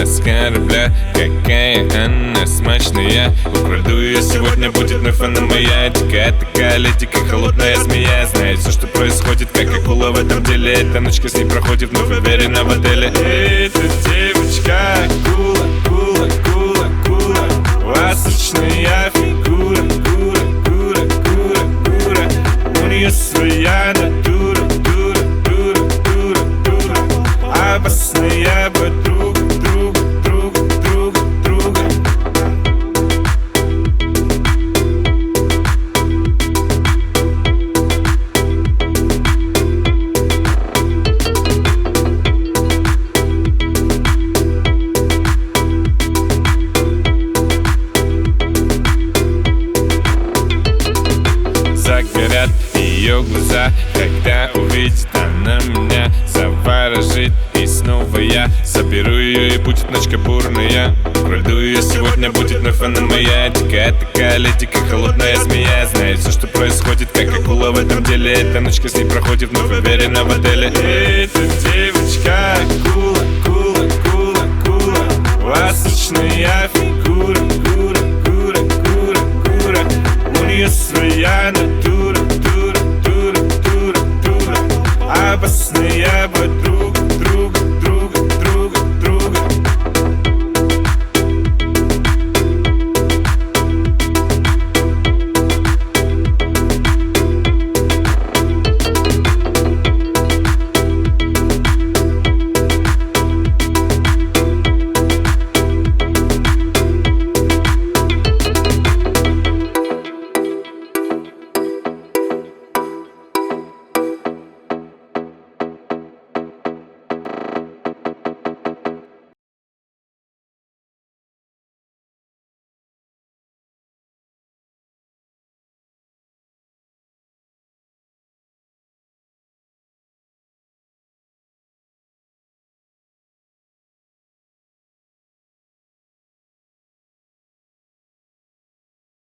она с корабля. Какая она смачная, украду ее, сегодня будет мой фан моя. Дикая такая летика, холодная змея, знает все, что происходит, как акула в этом деле. Эта ночка с ней проходит, вновь уверена в отеле. Эта девочка акула, акула, акула, акула, восточная фигура, кура, кура, кура, кура. У нее своя натура, дура, дура, дура, дура. Опасная подруга, друг, друг, друг, друга. Загорят ее глаза, когда увидит она меня, заворожит. И снова я заберу ее, и будет ночка бурная. Украду ее, сегодня будет мой фан моя. Дикая такая летика, холодная змея, знает все, что происходит, как акула в этом деле. Эта ночка с ней проходит, вновь уверена в отеле. Эта девочка акула,